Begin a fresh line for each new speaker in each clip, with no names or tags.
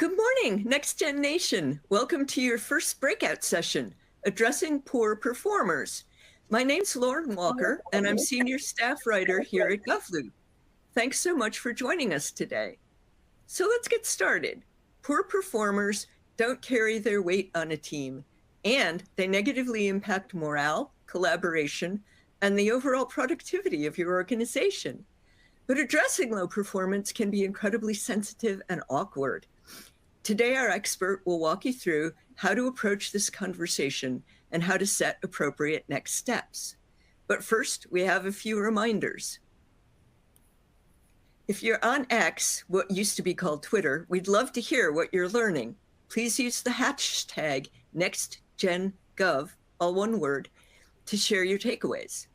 Good morning, NextGen Nation. Welcome to your first breakout session, Addressing Poor Performers. My name's Lauren Walker, and I'm Senior Staff Writer here at GovLoop. Thanks so much for joining us today. So let's get started. Poor performers don't carry their weight on a team, and they negatively impact morale, collaboration, and the overall productivity of your organization. But addressing low performance can be incredibly sensitive and awkward. Today, our expert will walk you through how to approach this conversation and how to set appropriate next steps. But first, we have a few reminders. If you're on X, what used to be called Twitter, we'd love to hear what you're learning. Please use the hashtag NextGenGov, all one word, to share your takeaways.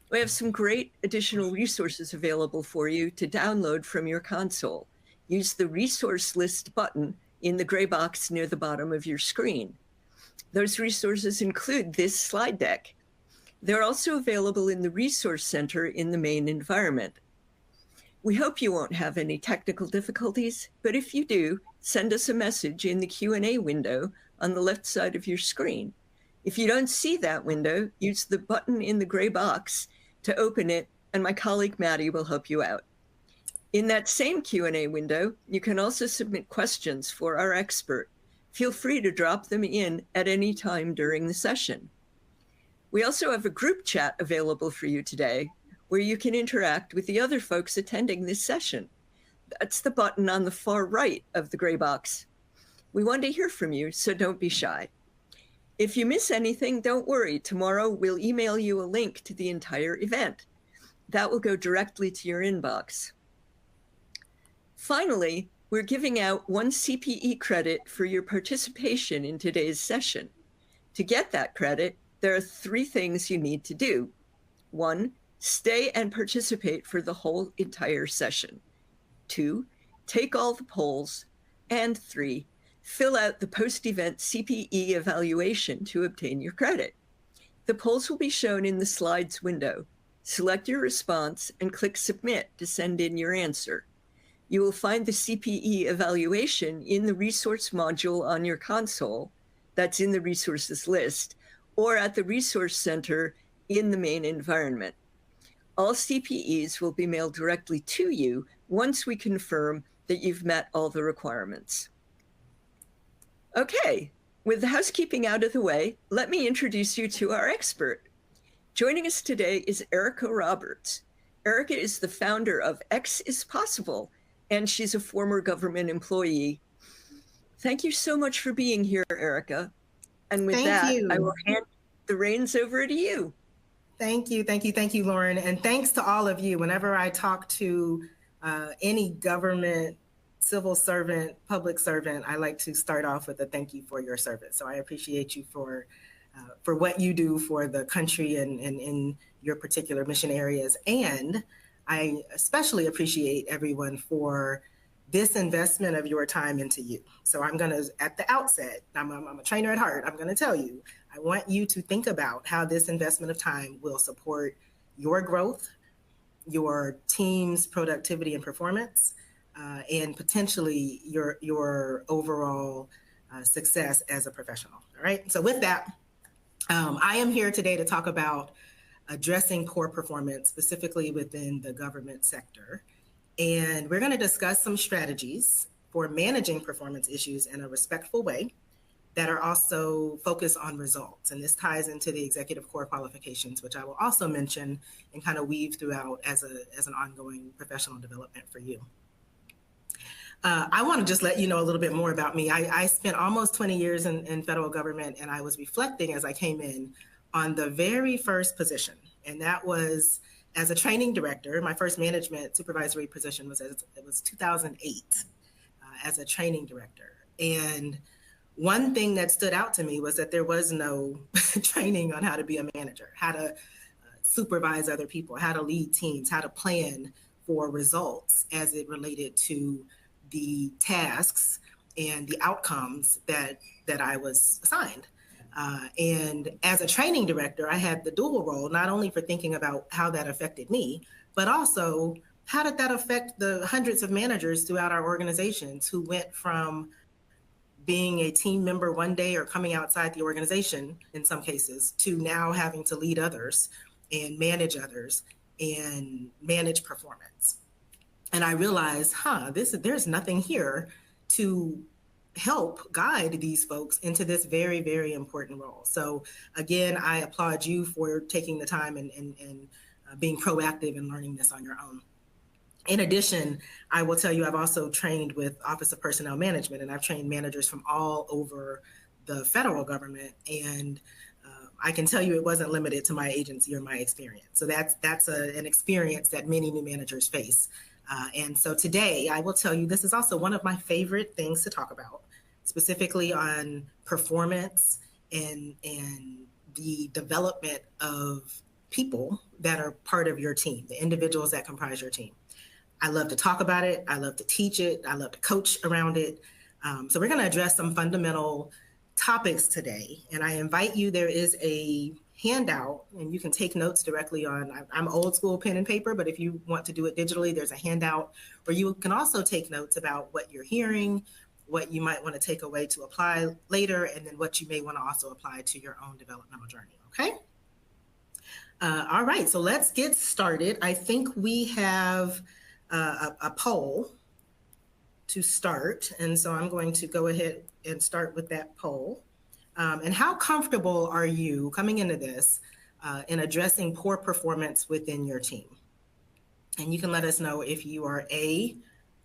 We have some great additional resources available for you to download from your console. Use the resource list button in the gray box near the bottom of your screen. Those resources include this slide deck. They're also available in the Resource Center in the main environment. We hope you won't have any technical difficulties, but if you do, send us a message in the Q&A window on the left side of your screen. If you don't see that window, use the button in the gray box to open it, and my colleague Maddie will help you out. In that same Q&A window, you can also submit questions for our expert. Feel free to drop them in at any time during the session. We also have a group chat available for you today, where you can interact with the other folks attending this session. That's the button on the far right of the gray box. We want to hear from you, so don't be shy. If you miss anything, don't worry. Tomorrow, we'll email you a link to the entire event. That will go directly to your inbox. Finally, we're giving out 1 CPE credit for your participation in today's session. To get that credit, there are 3 things you need to do. 1, stay and participate for the whole entire session. 2, take all the polls. And 3, fill out the post-event CPE evaluation to obtain your credit. The polls will be shown in the slides window. Select your response and click Submit to send in your answer. You will find the CPE evaluation in the resource module on your console, that's in the resources list, or at the Resource Center in the main environment. All CPEs will be mailed directly to you once we confirm that you've met all the requirements. Okay, with the housekeeping out of the way, let me introduce you to our expert. Joining us today is Erica Roberts. Erica is the founder of X is Possible, and she's a former government employee. Thank you so much for being here, Erica. And with that, I will hand the reins over to you.
Thank you, Lauren. And thanks to all of you. Whenever I talk to any government, civil servant, public servant, I like to start off with a thank you for your service. So I appreciate you for what you do for the country and in your particular mission areas. And I especially appreciate everyone for this investment of your time into you. So I'm going to, at the outset, I'm a trainer at heart. I'm going to tell you, I want you to think about how this investment of time will support your growth, your team's productivity and performance, and potentially your overall success as a professional. All right. So with that, I am here today to talk about addressing poor performance, specifically within the government sector. And we're going to discuss some strategies for managing performance issues in a respectful way that are also focused on results. And this ties into the executive core qualifications, which I will also mention and kind of weave throughout as an ongoing professional development for you. I want to just let you know a little bit more about me. I spent almost 20 years in federal government, and I was reflecting as I came in on the very first position, and that was as a training director. My first management supervisory position was it was 2008 as a training director. And one thing that stood out to me was that there was no training on how to be a manager, how to supervise other people, how to lead teams, how to plan for results as it related to the tasks and the outcomes that I was assigned. And as a training director, I had the dual role, not only for thinking about how that affected me, but also how did that affect the hundreds of managers throughout our organizations who went from being a team member one day or coming outside the organization in some cases to now having to lead others and manage performance. And I realized, there's nothing here to help guide these folks into this very, very important role. So again, I applaud you for taking the time and being proactive and learning this on your own. In addition, I will tell you, I've also trained with Office of Personnel Management, and I've trained managers from all over the federal government. And I can tell you it wasn't limited to my agency or my experience. So that's an experience that many new managers face. And so today I will tell you, this is also one of my favorite things to talk about, specifically on performance and the development of people that are part of your team, the individuals that comprise your team. I love to talk about it. I love to teach it. I love to coach around it. So we're going to address some fundamental topics today. And I invite you, there is a handout and you can take notes directly on, I'm old school pen and paper, but if you want to do it digitally, there's a handout where you can also take notes about what you're hearing, what you might want to take away to apply later, and then what you may want to also apply to your own developmental journey. Okay. All right. So let's get started. I think we have a poll to start. And so I'm going to go ahead and start with that poll. And how comfortable are you coming into this in addressing poor performance within your team? And you can let us know if you are A,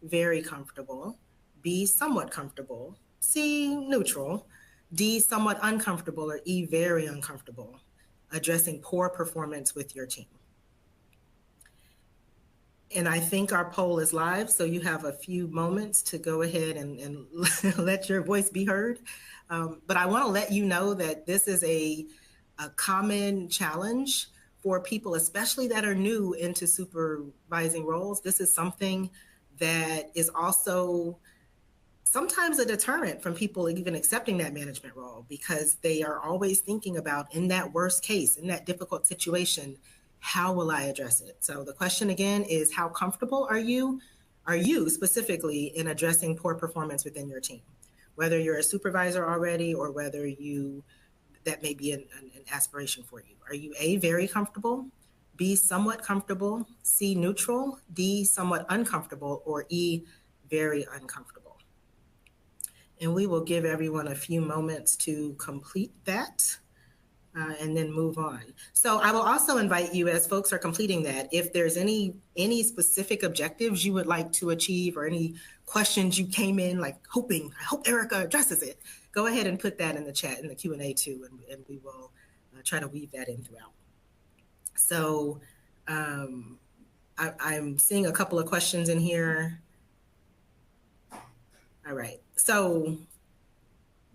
very comfortable, B, somewhat comfortable, C, neutral, D, somewhat uncomfortable, or E, very uncomfortable addressing poor performance with your team. And I think our poll is live, so you have a few moments to go ahead and let your voice be heard. But I want to let you know that this is a common challenge for people, especially that are new into supervising roles. This is something that is also sometimes a deterrent from people even accepting that management role, because they are always thinking about, in that worst case, in that difficult situation, how will I address it? So the question again is, how comfortable are you specifically in addressing poor performance within your team? Whether you're a supervisor already or whether that may be an aspiration for you. Are you A, very comfortable, B, somewhat comfortable, C, neutral, D, somewhat uncomfortable, or E, very uncomfortable? And we will give everyone a few moments to complete that. And then move on. So I will also invite you, as folks are completing that, if there's any specific objectives you would like to achieve or any questions you came in like I hope Erica addresses it, go ahead and put that in the chat, in the Q&A too, and we will try to weave that in throughout. So I'm seeing a couple of questions in here. All right, so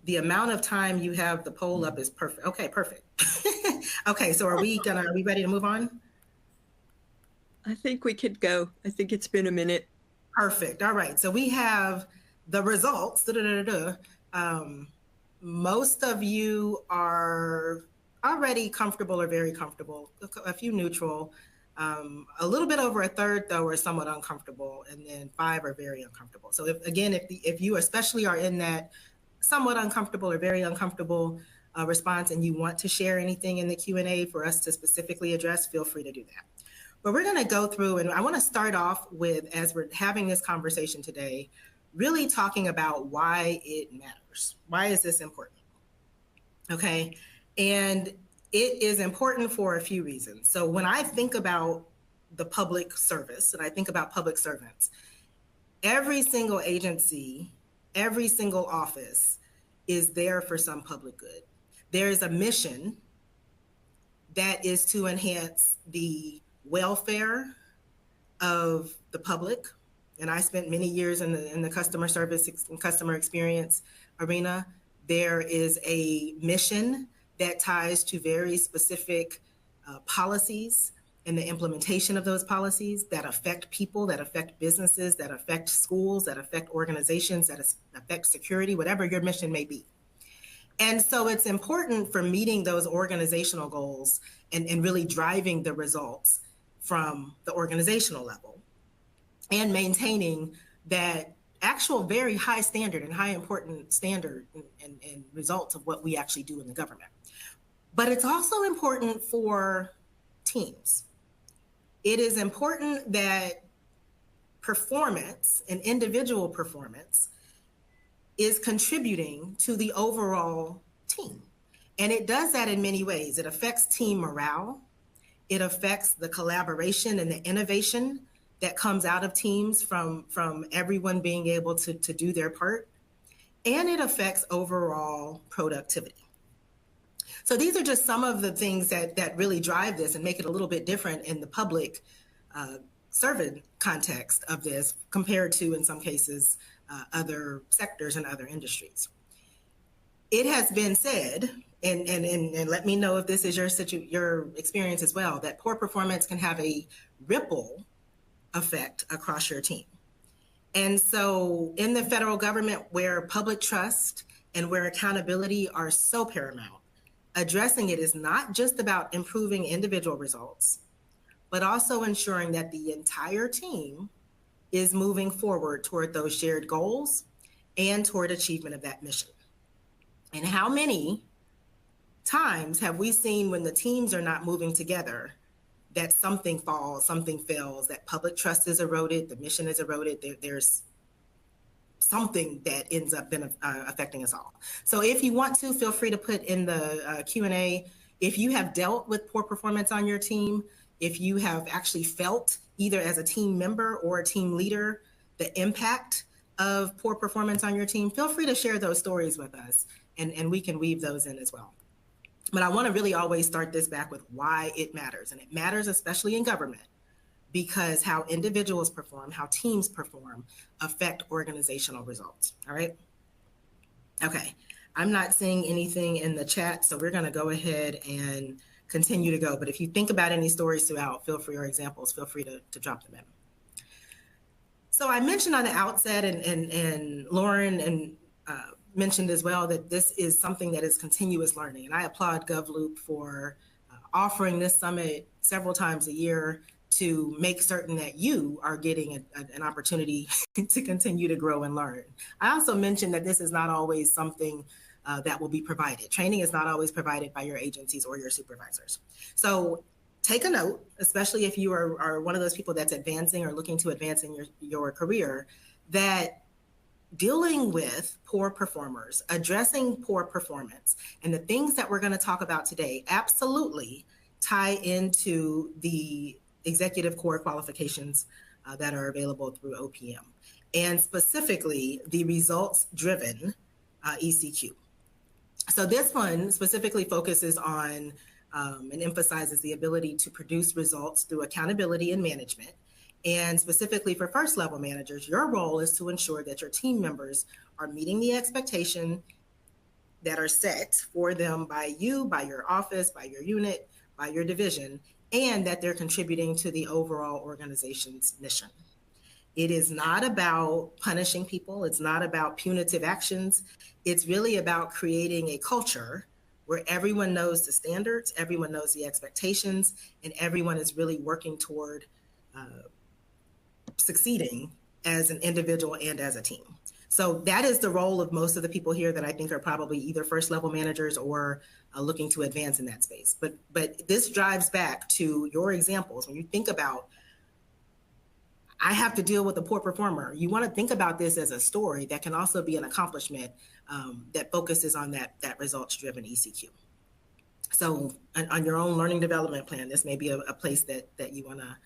the amount of time you have the poll up is perfect. Okay, perfect. Okay, so are we ready to move on?
I think we could go. I think it's been a minute.
Perfect. All right, so we have the results. Most of you are already comfortable or very comfortable, a few neutral, a little bit over a third though are somewhat uncomfortable, and then 5 are very uncomfortable. So if you especially are in that somewhat uncomfortable or very uncomfortable response and you want to share anything in the Q&A for us to specifically address, feel free to do that. But we're going to go through, and I want to start off with, as we're having this conversation today, really talking about why it matters. Why is this important? Okay. And it is important for a few reasons. So when I think about the public service and I think about public servants, every single agency, every single office is there for some public good. There is a mission that is to enhance the welfare of the public. And I spent many years in the customer service and customer experience arena. There is a mission that ties to very specific policies and the implementation of those policies that affect people, that affect businesses, that affect schools, that affect organizations, that affect security, whatever your mission may be. And so it's important for meeting those organizational goals and really driving the results from the organizational level and maintaining that actual very high standard and high important standard and results of what we actually do in the government. But it's also important for teams. It is important that performance and individual performance is contributing to the overall team. And it does that in many ways. It affects team morale. It affects the collaboration and the innovation that comes out of teams from everyone being able to do their part. And it affects overall productivity. So these are just some of the things that really drive this and make it a little bit different in the public servant context of this compared to, in some cases, other sectors and other industries. It has been said, and let me know if this is your experience as well, that poor performance can have a ripple effect across your team. And so in the federal government, where public trust and where accountability are so paramount, addressing it is not just about improving individual results, but also ensuring that the entire team is moving forward toward those shared goals and toward achievement of that mission. And how many times have we seen when the teams are not moving together that something falls, something fails, that public trust is eroded, the mission is eroded, there's something that ends up affecting us all. So if you want to, feel free to put in the Q&A if you have dealt with poor performance on your team, if you have actually felt either as a team member or a team leader the impact of poor performance on your team, feel free to share those stories with us and we can weave those in as well. But I want to really always start this back with why it matters. And it matters especially in government, because how individuals perform, how teams perform affect organizational results. All right. Okay. I'm not seeing anything in the chat, so we're going to go ahead and continue to go. But if you think about any stories throughout, feel free, or examples, feel free to drop them in. So I mentioned on the outset, and Lauren mentioned as well, that this is something that is continuous learning. And I applaud GovLoop for offering this summit several times a year to make certain that you are getting an opportunity to continue to grow and learn. I also mentioned that this is not always something that will be provided. Training is not always provided by your agencies or your supervisors. So take a note, especially if you are one of those people that's advancing or looking to advance in your career, that dealing with poor performers, addressing poor performance, and the things that we're going to talk about today absolutely tie into the executive core qualifications that are available through OPM, and specifically the results-driven ECQ. So this one specifically focuses on and emphasizes the ability to produce results through accountability and management. And specifically for first level managers, your role is to ensure that your team members are meeting the expectation that are set for them by you, by your office, by your unit, by your division, and that they're contributing to the overall organization's mission. It is not about punishing people. It's not about punitive actions. It's really about creating a culture where everyone knows the standards, everyone knows the expectations, and everyone is really working toward succeeding as an individual and as a team. So that is the role of most of the people here that I think are probably either first level managers or looking to advance in that space. But this drives back to your examples. When you think about, I have to deal with a poor performer, you want to think about this as a story that can also be an accomplishment that focuses on that results-driven ECQ. So on your own learning development plan, this may be a place that you want to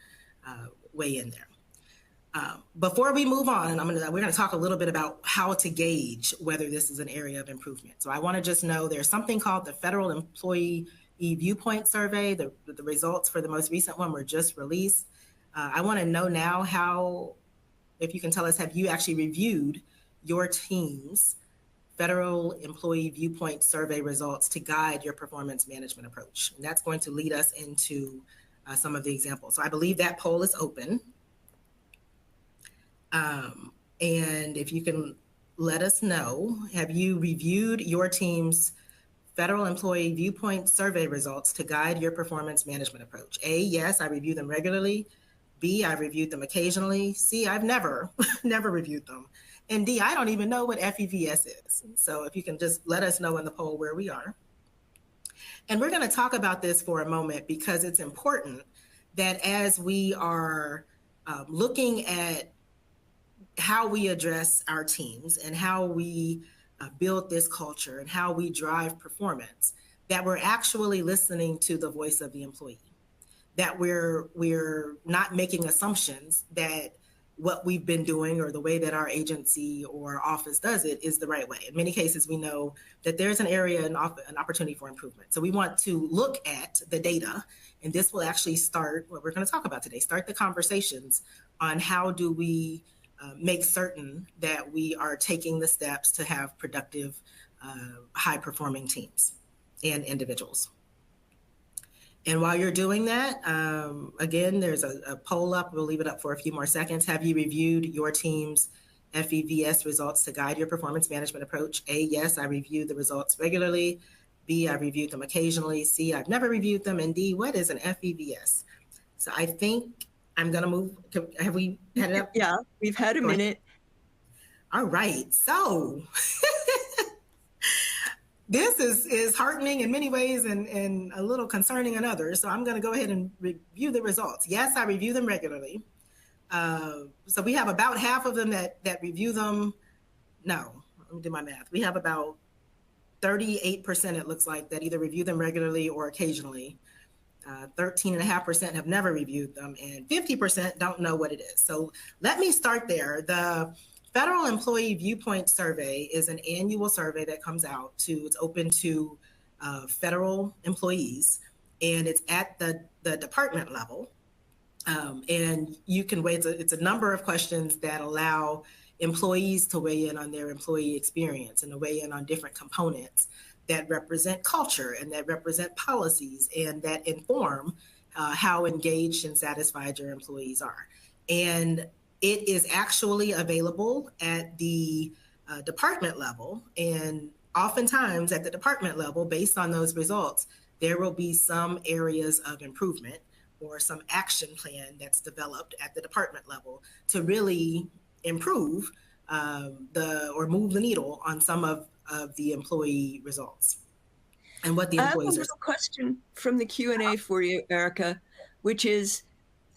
weigh in there. Before we move on, and we're going to talk a little bit about how to gauge whether this is an area of improvement. So I want to just know there's something called the Federal Employee Viewpoint Survey. The results for the most recent one were just released. I want to know now how, if you can tell us, have you actually reviewed your team's Federal Employee Viewpoint Survey results to guide your performance management approach? And that's going to lead us into some of the examples. So I believe that poll is open. And if you can let us know, have you reviewed your team's Federal Employee Viewpoint Survey results to guide your performance management approach? A, yes, I review them regularly. B, I've reviewed them occasionally. C, I've never reviewed them. And D, I don't even know what FEVS is. So if you can just let us know in the poll where we are. And we're going to talk about this for a moment because it's important that as we are looking at how we address our teams and how we build this culture and how we drive performance, that we're actually listening to the voice of the employee, that we're not making assumptions that what we've been doing or the way that our agency or office does it is the right way. In many cases, we know that there's an area, an opportunity for improvement. So we want to look at the data, and this will actually start what we're going to talk about today, start the conversations on how do we make certain that we are taking the steps to have productive, high-performing teams and individuals. And while you're doing that, again, there's a poll up. We'll leave it up for a few more seconds. Have you reviewed your team's FEVS results to guide your performance management approach? A, yes, I review the results regularly. B, I reviewed them occasionally. C, I've never reviewed them. And D, what is an FEVS? So I think I'm going to move. Have we had it up?
Yeah, we've had a minute.
All right. So this is heartening in many ways and a little concerning in others. So I'm going to go ahead and review the results. Yes, I review them regularly. So we have about half of them that review them. No, let me do my math. We have about 38%, it looks like, that either review them regularly or occasionally. 13.5% have never reviewed them, and 50% don't know what it is. So let me start there. The Federal Employee Viewpoint Survey is an annual survey that comes out it's open to federal employees, and it's at the department level. And you can weigh, it's a number of questions that allow employees to weigh in on their employee experience and to weigh in on different components that represent culture and that represent policies and that inform how engaged and satisfied your employees are. And it is actually available at the department level. And oftentimes at the department level, based on those results, there will be some areas of improvement or some action plan that's developed at the department level to really improve or move the needle on some of the employee results and what the employees
I have a little question from the Q&A for you, Erica, which is,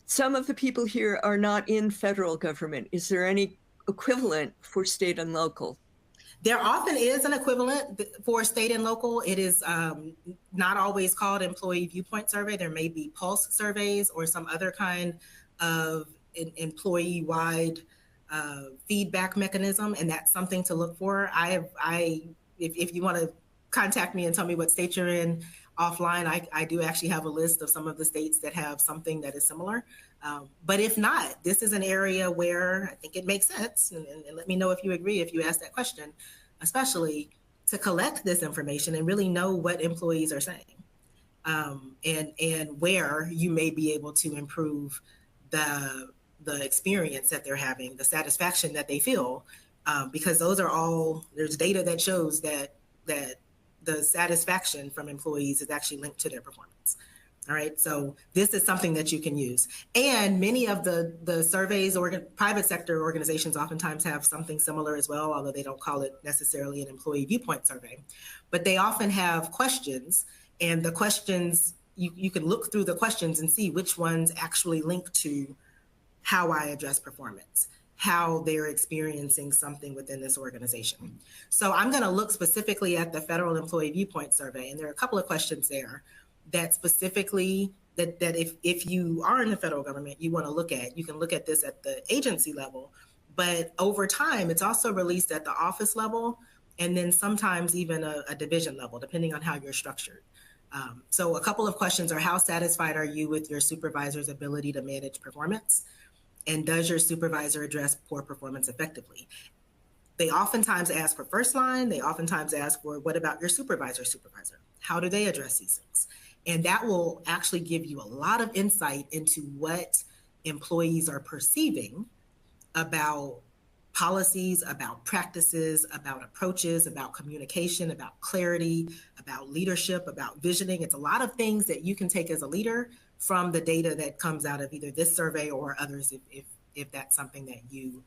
some of the people here are not in federal government. Is there any equivalent for state and local?
There often is an equivalent for state and local. It is not always called employee viewpoint survey. There may be pulse surveys or some other kind of employee-wide feedback mechanism, and that's something to look for. If you want to contact me and tell me what state you're in offline, I do actually have a list of some of the states that have something that is similar. But if not, this is an area where I think it makes sense, and let me know if you agree if you ask that question, especially to collect this information and really know what employees are saying, and where you may be able to improve the experience that they're having, the satisfaction that they feel, because those are all, there's data that shows that the satisfaction from employees is actually linked to their performance. All right, so this is something that you can use. And many of the surveys or private sector organizations oftentimes have something similar as well, although they don't call it necessarily an employee viewpoint survey. But they often have questions, and the questions, you can look through the questions and see which ones actually link to how I address performance, how they're experiencing something within this organization. So I'm going to look specifically at the Federal Employee Viewpoint Survey, and there are a couple of questions there that specifically that if you are in the federal government, you want to look at. You can look at this at the agency level, but over time, it's also released at the office level, and then sometimes even a division level, depending on how you're structured. So a couple of questions are, how satisfied are you with your supervisor's ability to manage performance? And does your supervisor address poor performance effectively? They oftentimes ask for first line. They oftentimes ask for, what about your supervisor? How do they address these things? And that will actually give you a lot of insight into what employees are perceiving about policies, about practices, about approaches, about communication, about clarity, about leadership, about visioning. It's a lot of things that you can take as a leader from the data that comes out of either this survey or others, if that's something that you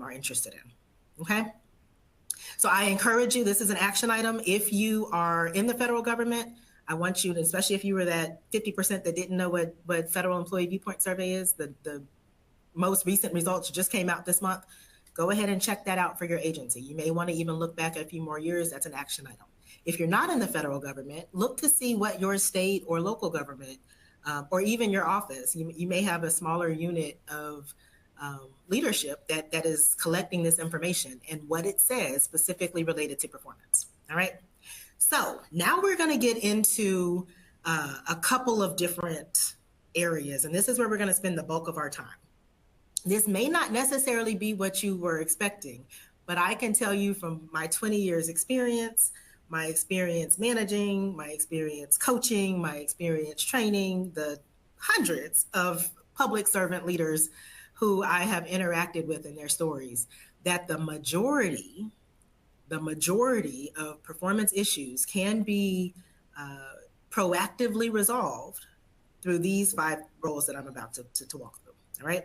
are interested in. Okay. So I encourage you, this is an action item. If you are in the federal government, I want you to, especially if you were that 50% that didn't know what Federal Employee Viewpoint Survey is, the most recent results just came out this month. Go ahead and check that out for your agency. You may want to even look back a few more years. That's an action item. If you're not in the federal government, look to see what your state or local government, or even your office, you may have a smaller unit of leadership that is collecting this information and what it says specifically related to performance. All right. So now we're going to get into a couple of different areas, and this is where we're going to spend the bulk of our time. This may not necessarily be what you were expecting, but I can tell you from my 20 years experience, my experience managing, my experience coaching, my experience training, the hundreds of public servant leaders who I have interacted with in their stories, that the majority of performance issues can be proactively resolved through these 5 roles that I'm about to walk through. All right.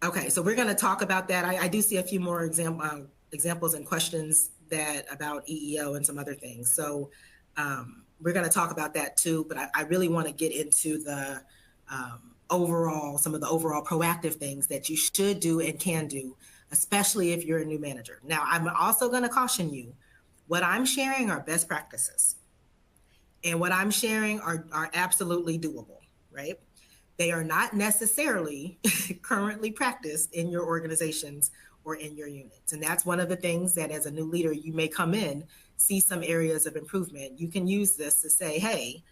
Okay, so we're going to talk about that. I do see a few more examples and questions about EEO and some other things. So we're going to talk about that too, but I really want to get into the some of the overall proactive things that you should do and can do, especially if you're a new manager. Now, I'm also going to caution you, what I'm sharing are best practices. And what I'm sharing are absolutely doable, right? They are not necessarily currently practiced in your organizations or in your units. And that's one of the things that as a new leader, you may come in, see some areas of improvement. You can use this to say, hey,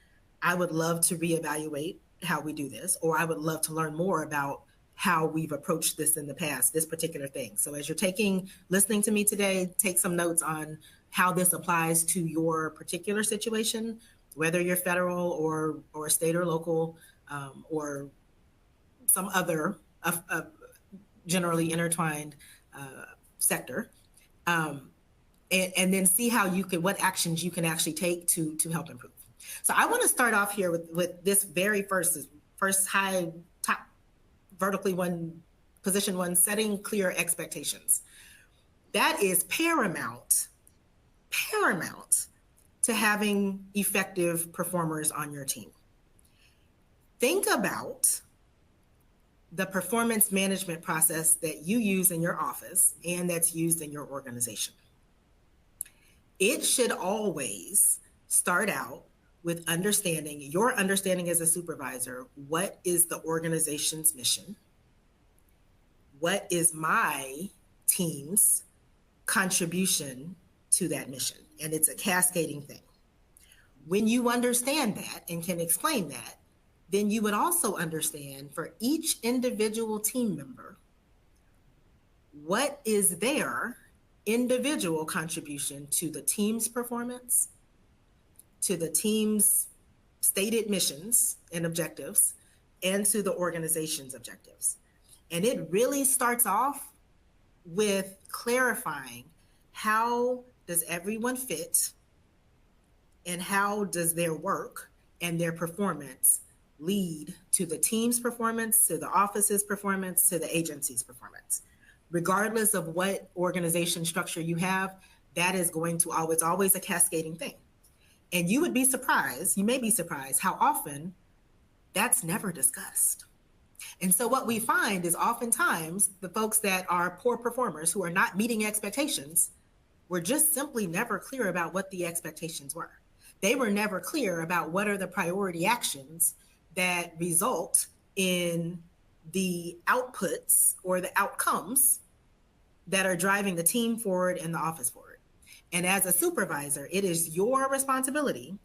I would love to reevaluate how we do this, or I would love to learn more about how we've approached this in the past, this particular thing. So as you're listening to me today, take some notes on how this applies to your particular situation, whether you're federal or state or local, or some other generally intertwined sector, and then see how what actions you can actually take to help improve. So I want to start off here with this very first high top vertically position one, setting clear expectations. That is paramount to having effective performers on your team. Think about the performance management process that you use in your office and that's used in your organization. It should always start out with your understanding as a supervisor, what is the organization's mission? What is my team's contribution to that mission? And it's a cascading thing. When you understand that and can explain that, then you would also understand for each individual team member, what is their individual contribution to the team's performance, to the team's stated missions and objectives, and to the organization's objectives. And it really starts off with clarifying, how does everyone fit, and how does their work and their performance lead to the team's performance, to the office's performance, to the agency's performance. Regardless of what organization structure you have, that is always a cascading thing. And you may be surprised how often that's never discussed. And so what we find is oftentimes the folks that are poor performers who are not meeting expectations were just simply never clear about what the expectations were. They were never clear about what are the priority actions that result in the outputs or the outcomes that are driving the team forward and the office forward. And as a supervisor, it is your responsibility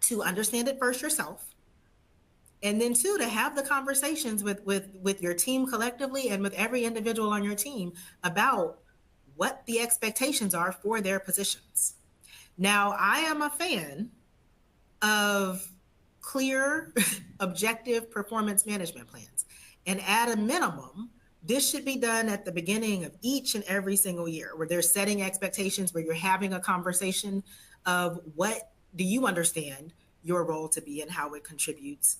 to understand it first yourself, and then two, to have the conversations with your team collectively and with every individual on your team about what the expectations are for their positions. Now, I am a fan of clear, objective performance management plans. And at a minimum, this should be done at the beginning of each and every single year, where they're setting expectations, where you're having a conversation of what do you understand your role to be and how it contributes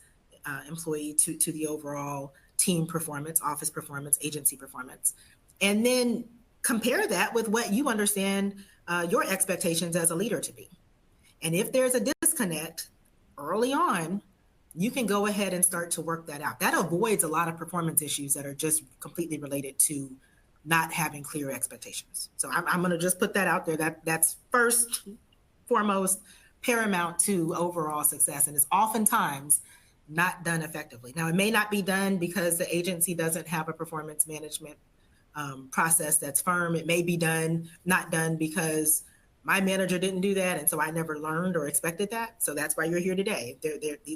employee to the overall team performance, office performance, agency performance. And then compare that with what you understand your expectations as a leader to be. And if there's a disconnect early on, you can go ahead and start to work that out. That avoids a lot of performance issues that are just completely related to not having clear expectations. So I'm going to just put that out there. That's first, foremost, paramount to overall success. And it's oftentimes not done effectively. Now, it may not be done because the agency doesn't have a performance management process that's firm. It may be not done because my manager didn't do that, and so I never learned or expected that. So that's why you're here today.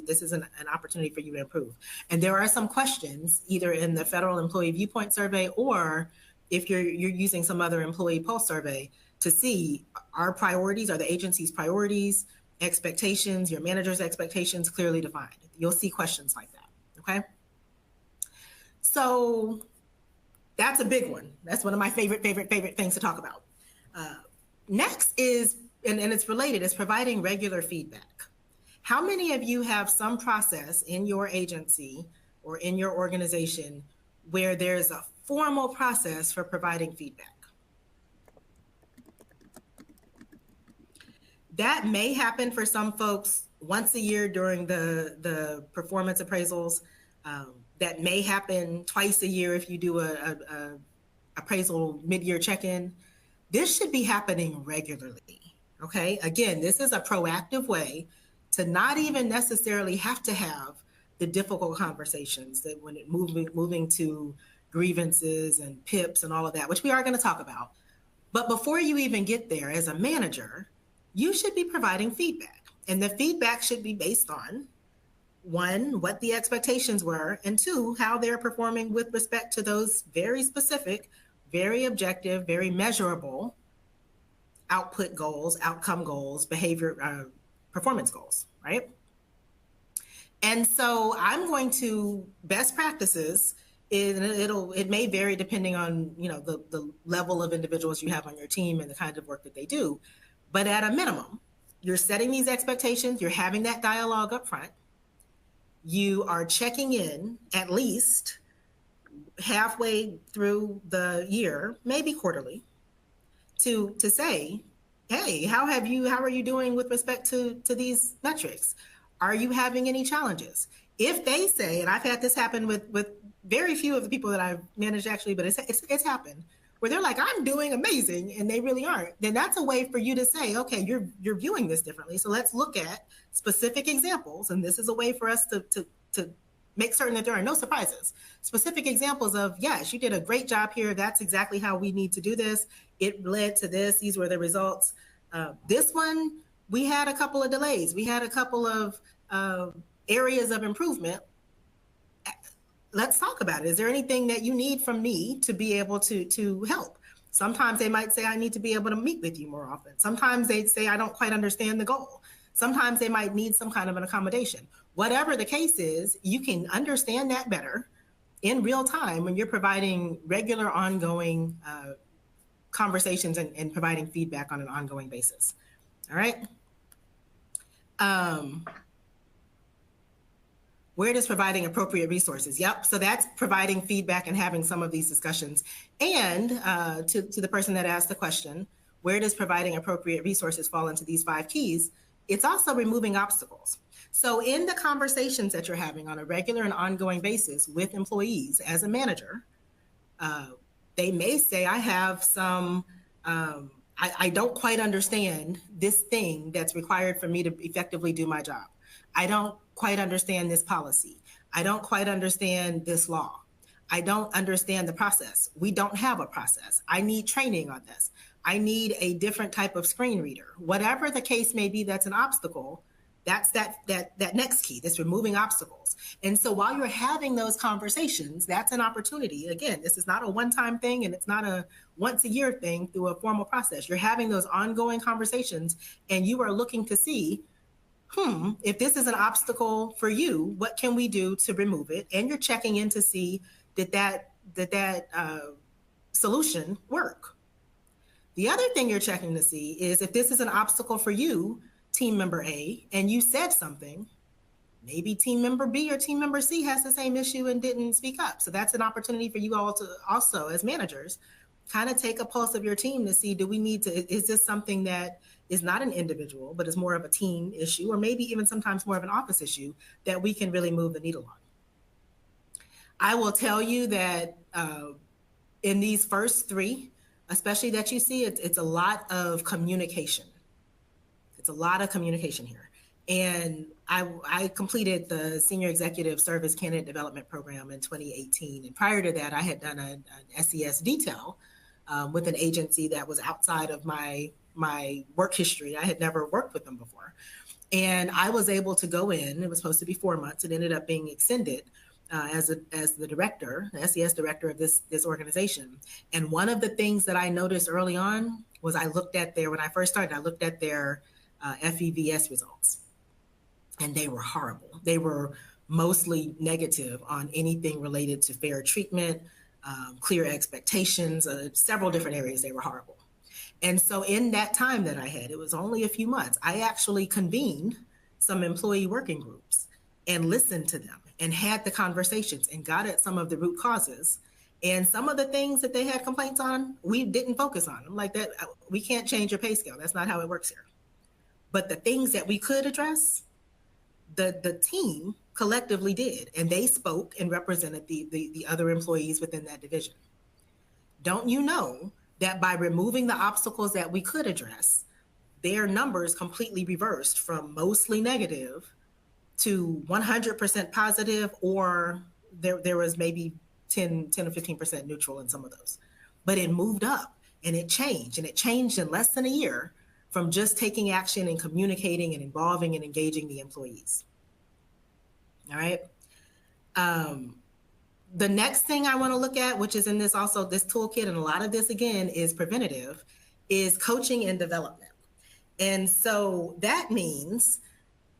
This is an opportunity for you to improve. And there are some questions, either in the Federal Employee Viewpoint Survey, or if you're using some other employee pulse survey, to see our priorities, are the agency's priorities, expectations, your manager's expectations clearly defined. You'll see questions like that, okay? So that's a big one. That's one of my favorite things to talk about. Next is, and it's related, is providing regular feedback. How many of you have some process in your agency or in your organization where there's a formal process for providing feedback? That may happen for some folks once a year during the performance appraisals. That may happen twice a year if you do a appraisal mid-year check-in. This should be happening regularly, okay? Again, this is a proactive way to not even necessarily have to have the difficult conversations that when it moving to grievances and PIPs and all of that, which we are going to talk about. But before you even get there, as a manager, you should be providing feedback. And the feedback should be based on, one, what the expectations were, and two, how they're performing with respect to those very specific, very objective, very measurable output goals, outcome goals, behavior, performance goals, right? And so I'm going to, best practices, it may vary depending on, you know, the level of individuals you have on your team and the kind of work that they do. But at a minimum, you're setting these expectations, you're having that dialogue up front. You are checking in at least halfway through the year, maybe quarterly, to say, hey, how are you doing with respect to these metrics? Are you having any challenges? If they say, and I've had this happen with very few of the people that I've managed actually, but it's happened, where they're like, I'm doing amazing, and they really aren't, then that's a way for you to say, okay, you're viewing this differently. So let's look at specific examples, and this is a way for us to make certain that there are no surprises. Specific examples of, yes, you did a great job here. That's exactly how we need to do this. It led to this. These were the results. This one, we had a couple of delays. We had a couple of areas of improvement. Let's talk about it. Is there anything that you need from me to be able to help? Sometimes they might say, I need to be able to meet with you more often. Sometimes they'd say, I don't quite understand the goal. Sometimes they might need some kind of an accommodation. Whatever the case is, you can understand that better in real time when you're providing regular ongoing conversations and providing feedback on an ongoing basis. All right. Where does providing appropriate resources? Yep. So that's providing feedback and having some of these discussions. And to the person that asked the question, where does providing appropriate resources fall into these 5 keys? It's also removing obstacles. So in the conversations that you're having on a regular and ongoing basis with employees as a manager, they may say, I have some, I don't quite understand this thing that's required for me to effectively do my job. I don't quite understand this policy. I don't quite understand this law. I don't understand the process. We don't have a process. I need training on this. I need a different type of screen reader. Whatever the case may be, that's an obstacle. That's that next key, that's removing obstacles. And so while you're having those conversations, that's an opportunity. Again, this is not a one-time thing, and it's not a once a year thing through a formal process. You're having those ongoing conversations, and you are looking to see, if this is an obstacle for you, what can we do to remove it? And you're checking in to see, did that solution work? The other thing you're checking to see is if this is an obstacle for you, team member A, and you said something, Maybe team member B or team member C has the same issue and didn't speak up. So that's an opportunity for you all to also, as managers, kind of take a pulse of your team to see, do we need to, is this something that is not an individual, but is more of a team issue, or maybe even sometimes more of an office issue that we can really move the needle on. I will tell you that in these first three, especially that you see, it's a lot of communication. It's a lot of communication here. And I completed the Senior Executive Service Candidate Development Program in 2018. And prior to that, I had done an SES detail with an agency that was outside of my work history. I had never worked with them before. And I was able to go in, it was supposed to be 4 months, it ended up being extended as the director, the SES director of this organization. And one of the things that I noticed early on was when I first started, I looked at their FEVS results, and they were horrible. They were mostly negative on anything related to fair treatment, clear expectations, several different areas. They were horrible. And so in that time that I had, it was only a few months, I actually convened some employee working groups and listened to them and had the conversations and got at some of the root causes. And some of the things that they had complaints on, we didn't focus on. I'm like, that we can't change your pay scale. That's not how it works here. But the things that we could address, the team collectively did, and they spoke and represented the other employees within that division. Don't you know that by removing the obstacles that we could address, their numbers completely reversed from mostly negative to 100% positive, or there was maybe 10 or 15% neutral in some of those. But it moved up and it changed in less than a year from just taking action and communicating and involving and engaging the employees. All right. The next thing I want to look at, which is in this toolkit, and a lot of this again is preventative, is coaching and development. And so that means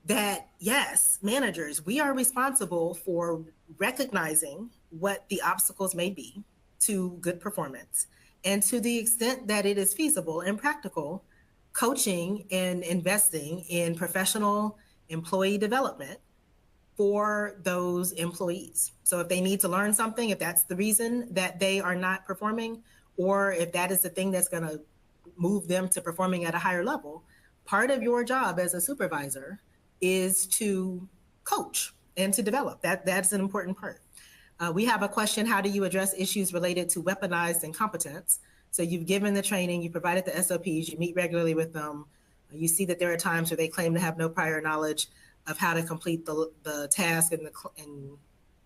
that, yes, managers, we are responsible for recognizing what the obstacles may be to good performance. And to the extent that it is feasible and practical, coaching and investing in professional employee development for those employees. So if they need to learn something, if that's the reason that they are not performing, or if that is the thing that's going to move them to performing at a higher level, part of your job as a supervisor is to coach and to develop. That's an important part. We have a question: how do you address issues related to weaponized incompetence? So you've given the training, you provided the SOPs, you meet regularly with them. You see that there are times where they claim to have no prior knowledge of how to complete the task and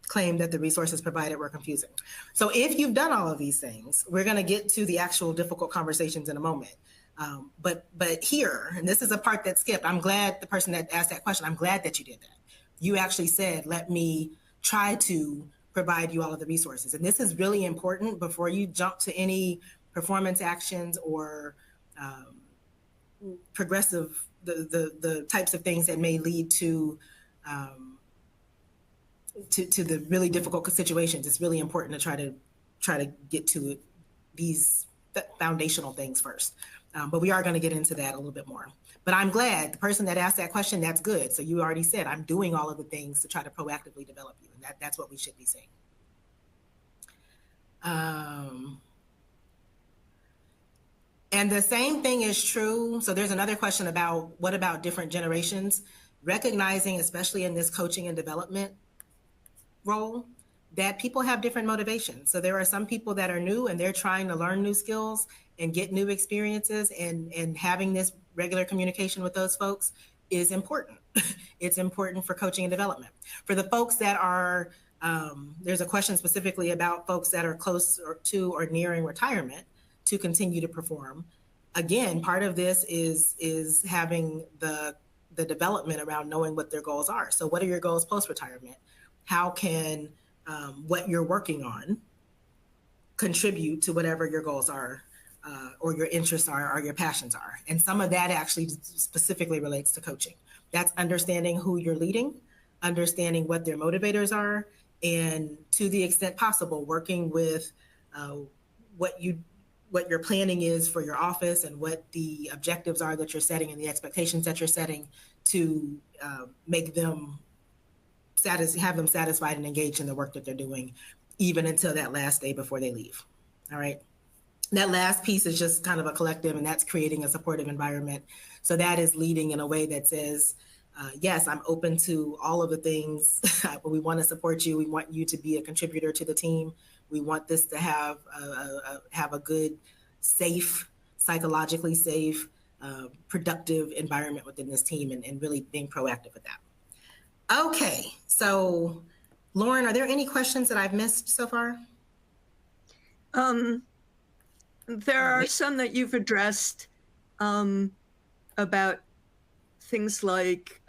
claim that the resources provided were confusing. So if you've done all of these things, we're going to get to the actual difficult conversations in a moment. But here, and this is a part that skipped, I'm glad the person that asked that question, I'm glad that you did that. You actually said, let me try to provide you all of the resources. And this is really important before you jump to any performance actions or progressive, the types of things that may lead to the really difficult situations. It's really important to try to get to these foundational things first. But we are going to get into that a little bit more. But I'm glad the person that asked that question, that's good. So you already said, I'm doing all of the things to try to proactively develop you. And that's what we should be saying. And the same thing is true. So there's another question about what about different generations? Recognizing, especially in this coaching and development role, that people have different motivations. So there are some people that are new and they're trying to learn new skills and get new experiences, and having this regular communication with those folks is important. It's important for coaching and development. For the folks that are, there's a question specifically about folks that are close to or nearing retirement to continue to perform. Again, part of this is having the development around knowing what their goals are. So what are your goals post-retirement? How can what you're working on contribute to whatever your goals are, or your interests are, or your passions are? And some of that actually specifically relates to coaching. That's understanding who you're leading, understanding what their motivators are, and to the extent possible, working with what your planning is for your office and what the objectives are that you're setting and the expectations that you're setting to make them have them satisfied and engaged in the work that they're doing, even until that last day before they leave. All right. That last piece is just kind of a collective, and that's creating a supportive environment. So that is leading in a way that says, yes, I'm open to all of the things. We want to support you. We want you to be a contributor to the team. We want this to have a good, safe, psychologically safe, productive environment within this team, and really being proactive with that. Okay, so Lauren, are there any questions that I've missed so far?
There are some that you've addressed about things like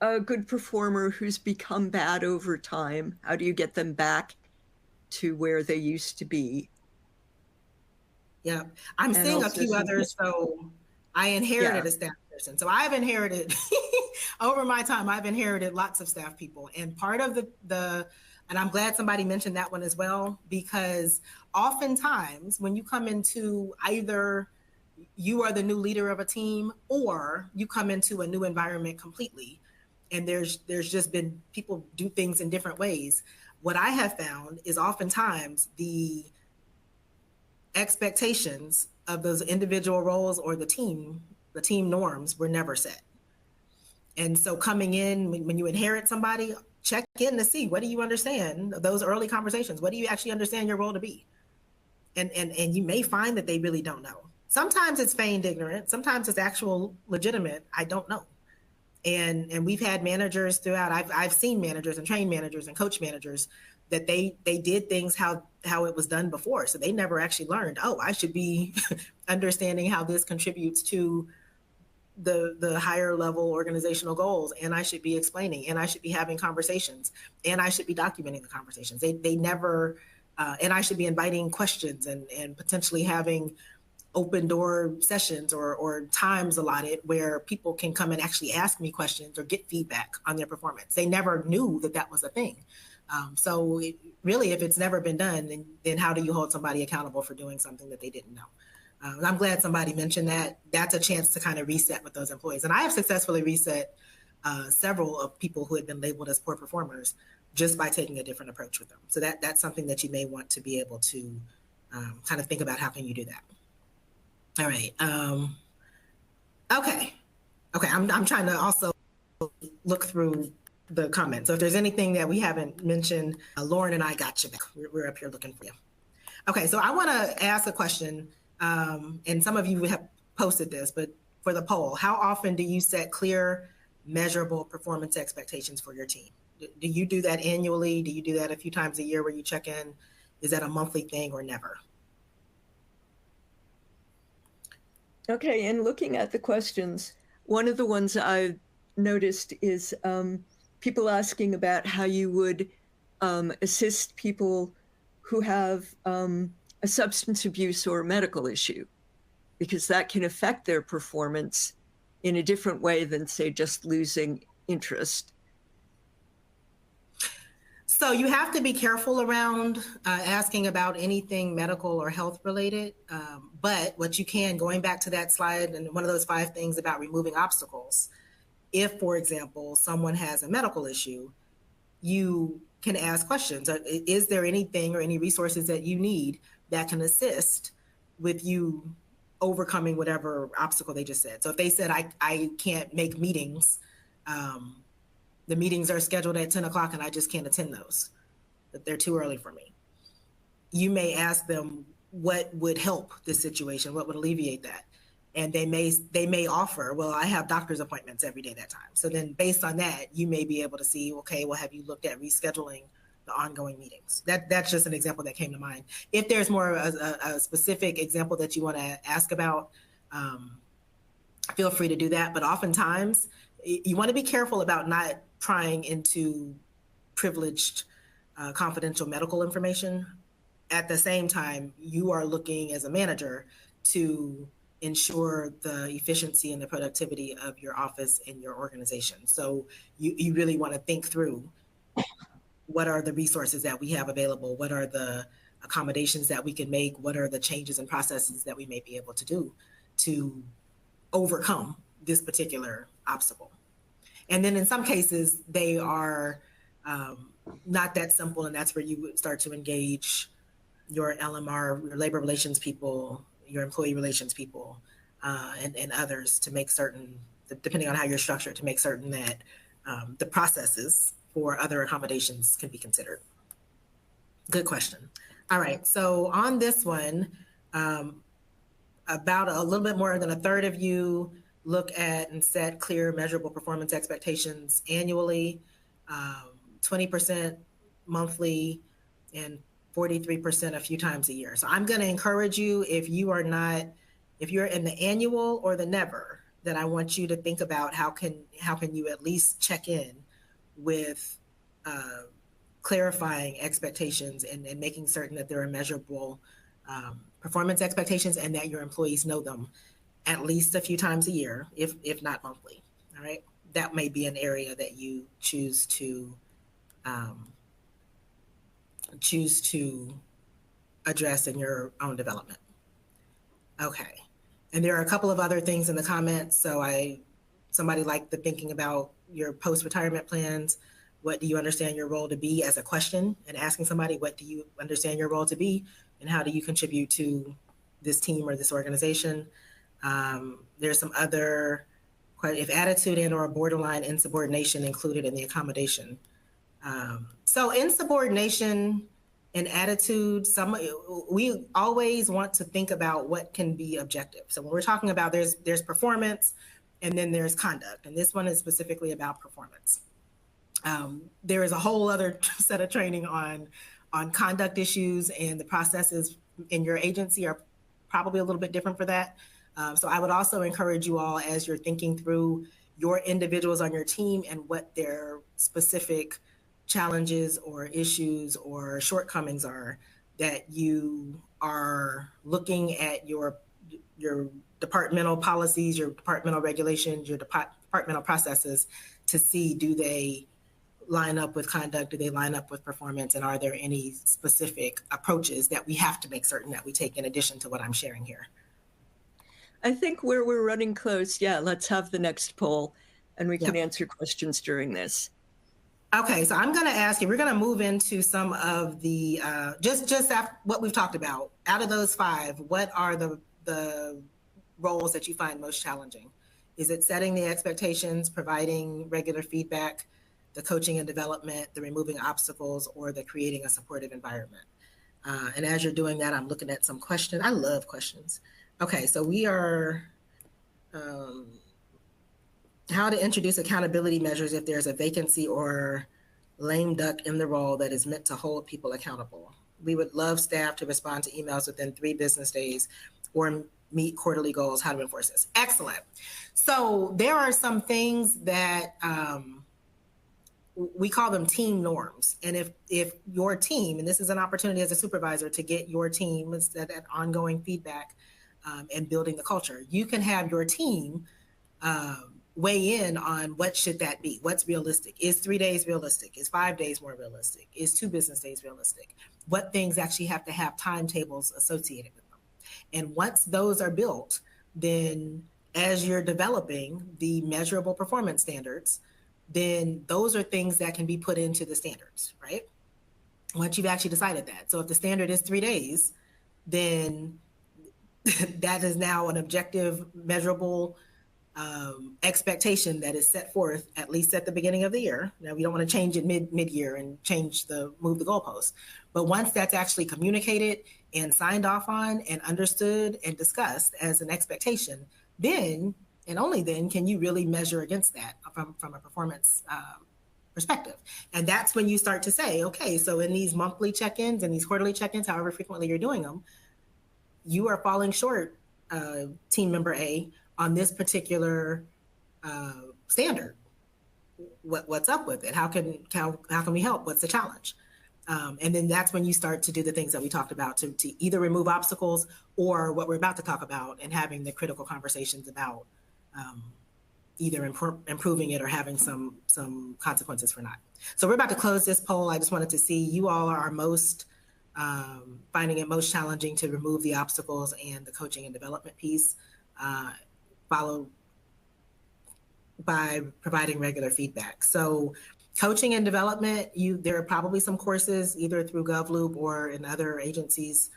a good performer who's become bad over time. How do you get them back to where they used to be?
Yeah, I'm
And
seeing a
also
few
some-
others. So I inherited
Yeah.
a staff person. So I've inherited over my time, I've inherited lots of staff people. And part of and I'm glad somebody mentioned that one as well, because oftentimes when you come into either you are the new leader of a team or you come into a new environment completely, and there's just been people do things in different ways. What I have found is oftentimes the expectations of those individual roles or the team norms were never set. And so coming in, when you inherit somebody, check in to see, what do you understand? Those early conversations, what do you actually understand your role to be? And you may find that they really don't know. Sometimes it's feigned ignorant. Sometimes it's actual legitimate, I don't know. And we've had managers throughout. I've seen managers and trained managers and coach managers that they did things how it was done before. So they never actually learned, oh, I should be understanding how this contributes to the higher level organizational goals, and I should be explaining, and I should be having conversations, and I should be documenting the conversations. They never, and I should be inviting questions and potentially having open door sessions or times allotted where people can come and actually ask me questions or get feedback on their performance. They never knew that was a thing. So really, if it's never been done, then how do you hold somebody accountable for doing something that they didn't know? I'm glad somebody mentioned that. That's a chance to kind of reset with those employees. And I have successfully reset several of people who had been labeled as poor performers just by taking a different approach with them. So that's something that you may want to be able to kind of think about. How can you do that? All right. Okay. I'm trying to also look through the comments. So if there's anything that we haven't mentioned, Lauren and I got you back. We're up here looking for you. Okay. So I want to ask a question, and some of you have posted this, but for the poll, how often do you set clear, measurable performance expectations for your team? Do you do that annually? Do you do that a few times a year where you check in? Is that a monthly thing or never?
Okay, and looking at the questions, one of the ones I noticed is people asking about how you would assist people who have a substance abuse or medical issue, because that can affect their performance in a different way than, say, just losing interest.
So you have to be careful around asking about anything medical or health related. But what you can, going back to that slide and one of those 5 things about removing obstacles, if, for example, someone has a medical issue, you can ask questions. Is there anything or any resources that you need that can assist with you overcoming whatever obstacle they just said? So if they said, I can't make meetings, the meetings are scheduled at 10 o'clock and I just can't attend those, that they're too early for me. You may ask them what would help this situation, what would alleviate that. And they may offer, well, I have doctor's appointments every day that time. So then based on that, you may be able to see, okay, well, have you looked at rescheduling the ongoing meetings? That's just an example that came to mind. If there's more a specific example that you want to ask about, feel free to do that. But oftentimes you want to be careful about not prying into privileged, confidential medical information. At the same time, you are looking as a manager to ensure the efficiency and the productivity of your office and your organization. So you really want to think through, what are the resources that we have available? What are the accommodations that we can make? What are the changes and processes that we may be able to do to overcome this particular obstacle? And then in some cases, they are not that simple, and that's where you would start to engage your LMR, your labor relations people, your employee relations people, and others to make certain, depending on how you're structured, to make certain that the processes for other accommodations can be considered. Good question. All right, so on this one, about a little bit more than a third of you look at and set clear, measurable performance expectations annually, 20% monthly, and 43% a few times a year. So I'm going to encourage you, if you're in the annual or the never, then I want you to think about how can you at least check in with clarifying expectations and making certain that there are measurable performance expectations and that your employees know them at least a few times a year, if not monthly. All right, that may be an area that you choose to address in your own development. Okay, and there are a couple of other things in the comments. So somebody liked the thinking about your post-retirement plans. What do you understand your role to be, as a question, and asking somebody, what do you understand your role to be, and how do you contribute to this team or this organization? There's some other, if attitude and or borderline insubordination included in the accommodation. So insubordination and attitude, we always want to think about what can be objective. So when we're talking about, there's performance and then there's conduct, and this one is specifically about performance. There is a whole other set of training on conduct issues, and the processes in your agency are probably a little bit different for that. So I would also encourage you all, as you're thinking through your individuals on your team and what their specific challenges or issues or shortcomings are, that you are looking at your departmental policies, your departmental regulations, your departmental processes to see, do they line up with conduct? Do they line up with performance? And are there any specific approaches that we have to make certain that we take in addition to what I'm sharing here?
I think where we're running close, yeah, let's have the next poll and we can answer questions during this.
Okay, so I'm going to ask you, we're going to move into some of the, just after what we've talked about. Out of those 5, what are the roles that you find most challenging? Is it setting the expectations, providing regular feedback, the coaching and development, the removing obstacles, or the creating a supportive environment? And as you're doing that, I'm looking at some questions. I love questions. Okay, so we are, how to introduce accountability measures if there's a vacancy or lame duck in the role that is meant to hold people accountable. We would love staff to respond to emails within 3 business days or meet quarterly goals. How to enforce this? Excellent. So there are some things that we call them team norms. And if your team, and this is an opportunity as a supervisor to get your team that ongoing feedback and building the culture, you can have your team weigh in on what should that be? What's realistic? Is 3 days realistic? Is 5 days more realistic? Is 2 business days realistic? What things actually have to have timetables associated with them? And once those are built, then as you're developing the measurable performance standards, then those are things that can be put into the standards, right? Once you've actually decided that. So if the standard is 3 days, then that is now an objective, measurable expectation that is set forth, at least at the beginning of the year. Now, we don't want to change it mid-year and move the goalposts. But once that's actually communicated and signed off on and understood and discussed as an expectation, then and only then can you really measure against that from a performance perspective. And that's when you start to say, okay, so in these monthly check-ins and these quarterly check-ins, however frequently you're doing them, you are falling short, team member A, on this particular standard. What's up with it? How can we help? What's the challenge? And then that's when you start to do the things that we talked about to either remove obstacles or what we're about to talk about, and having the critical conversations about either improving it or having some consequences for not. So we're about to close this poll. I just wanted to see, you all are most finding it most challenging to remove the obstacles and the coaching and development piece. Followed by providing regular feedback. So coaching and development, there are probably some courses either through GovLoop or in other agencies,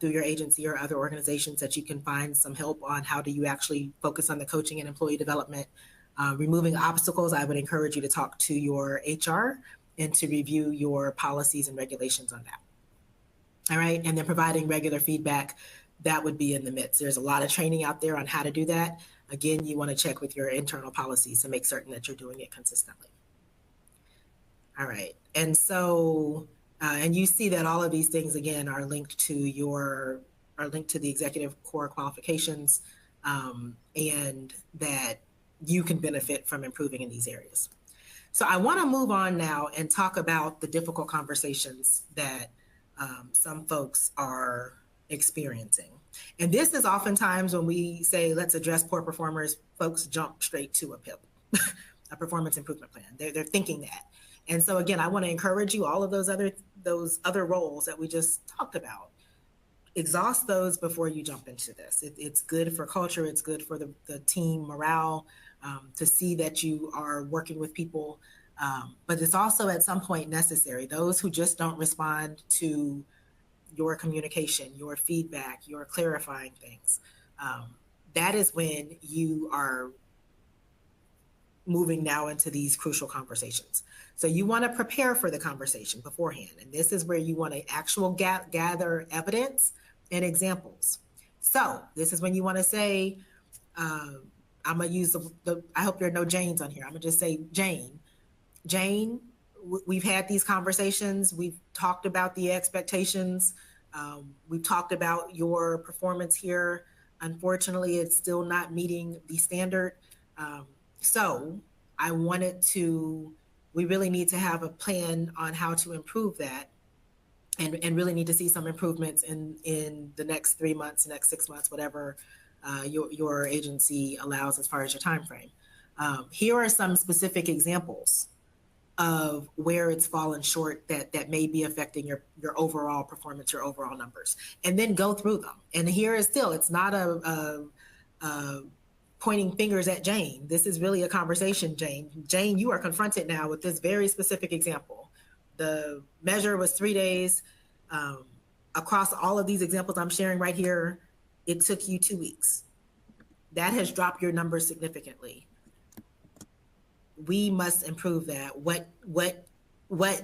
through your agency or other organizations, that you can find some help on how do you actually focus on the coaching and employee development. Removing obstacles, I would encourage you to talk to your HR and to review your policies and regulations on that. All right, and then providing regular feedback, that would be in the midst. There's a lot of training out there on how to do that. Again, you want to check with your internal policies to make certain that you're doing it consistently. All right, and so, and you see that all of these things again are linked to the executive core qualifications, and that you can benefit from improving in these areas. So I want to move on now and talk about the difficult conversations that some folks are experiencing. And this is oftentimes when we say, let's address poor performers, folks jump straight to a PIP, a performance improvement plan. They're thinking that. And so again, I want to encourage you, all of those other roles that we just talked about, exhaust those before you jump into this. It's good for culture. It's good for the team morale, to see that you are working with people. But it's also at some point necessary. Those who just don't respond to your communication, your feedback, your clarifying things, that is when you are moving now into these crucial conversations. So you want to prepare for the conversation beforehand. And this is where you want to actually gather evidence and examples. So this is when you want to say, I'm going to use I hope there are no Janes on here. I'm going to just say Jane, we've had these conversations. We've talked about the expectations. We've talked about your performance here. Unfortunately, it's still not meeting the standard. So we really need to have a plan on how to improve that, and really need to see some improvements in the next 3 months, next 6 months, whatever your agency allows as far as your time frame. Here are some specific examples of where it's fallen short that may be affecting your overall performance, your overall numbers, and then go through them. And here is still, it's not a pointing fingers at Jane. This is really a conversation, Jane. Jane, you are confronted now with this very specific example. The measure was 3 days. Across all of these examples I'm sharing right here, it took you 2 weeks. That has dropped your numbers significantly. We must improve that. What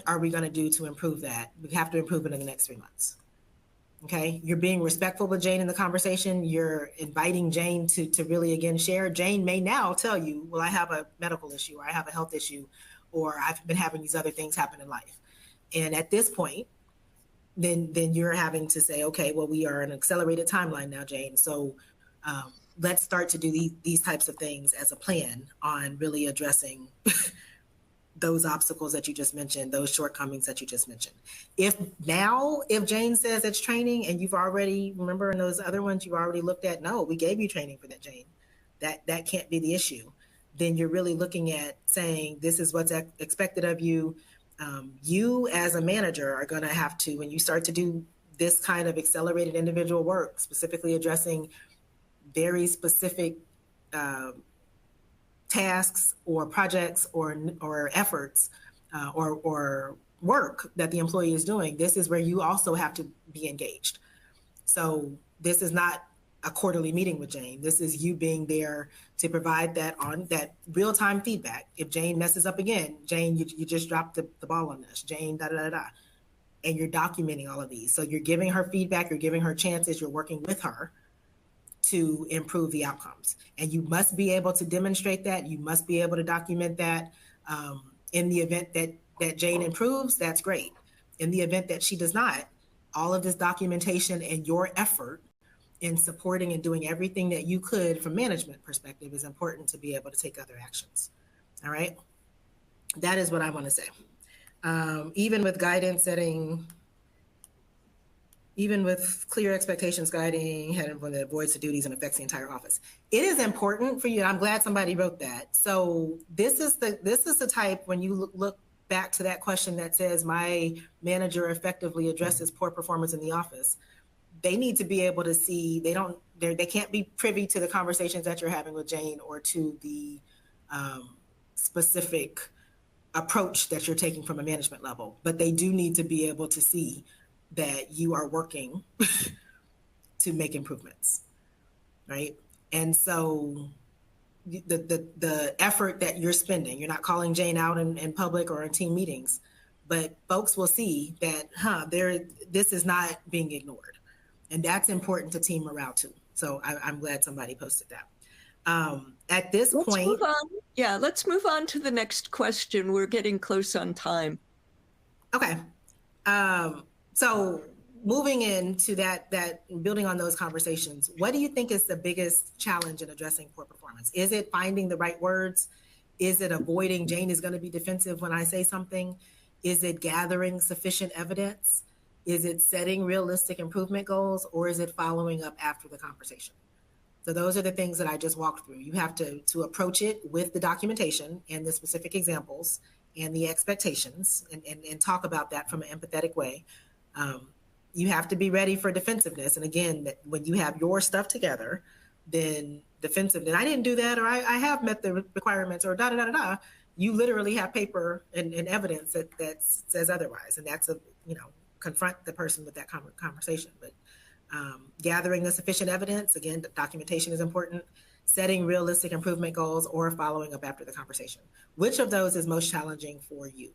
are we going to do to improve that? We have to improve it in the next 3 months. Okay, you're being respectful with Jane in the conversation. You're inviting Jane to really, again, share. Jane may now tell you, well, I have a medical issue, or I have a health issue, or I've been having these other things happen in life. And at this point, then you're having to say, okay, well, we are in an accelerated timeline now, Jane. So let's start to do these types of things as a plan on really addressing those obstacles that you just mentioned, those shortcomings that you just mentioned. If Jane says it's training and you've already, remember in those other ones you already looked at, no, we gave you training for that, Jane. That can't be the issue. Then you're really looking at saying, this is what's expected of you. You as a manager are going to have to, when you start to do this kind of accelerated individual work, specifically addressing very specific tasks or projects or efforts or work that the employee is doing, this is where you also have to be engaged. So this is not a quarterly meeting with Jane. This is you being there to provide that real-time feedback. If Jane messes up again, Jane, you just dropped the ball on this. Jane, da-da-da-da. And you're documenting all of these. So you're giving her feedback, you're giving her chances, you're working with her to improve the outcomes. And you must be able to demonstrate that. You must be able to document that. In the event that Jane improves, that's great. In the event that she does not, all of this documentation and your effort in supporting and doing everything that you could from management perspective is important to be able to take other actions. All right. That is what I want to say. Even with guidance setting, even with clear expectations guiding, head when it avoids the duties and affects the entire office. It is important for you. I'm glad somebody wrote that. So this is the type, when you look back to that question that says my manager effectively addresses poor performance in the office, they need to be able to see, they can't be privy to the conversations that you're having with Jane or to the specific approach that you're taking from a management level, but they do need to be able to see that you are working to make improvements, right? And so the effort that you're spending, you're not calling Jane out in public or in team meetings, but folks will see that, this is not being ignored. And that's important to team morale too. So I'm glad somebody posted that. At this
Let's
point,
move on. Yeah, let's move on to the next question. We're getting close on time.
okay. So moving into that building on those conversations, what do you think is the biggest challenge in addressing poor performance? Is it finding the right words? Is it avoiding Jane is going to be defensive when I say something? Is it gathering sufficient evidence? Is it setting realistic improvement goals, or is it following up after the conversation? So those are the things that I just walked through. You have to approach it with the documentation and the specific examples and the expectations, and talk about that from an empathetic way. You have to be ready for defensiveness. And again, that when you have your stuff together, then defensive, and I didn't do that, or I have met the requirements, or da da da da da. You literally have paper and evidence that says otherwise, and that's confront the person with that conversation. But gathering the sufficient evidence, again, documentation is important. Setting realistic improvement goals, or following up after the conversation. Which of those is most challenging for you?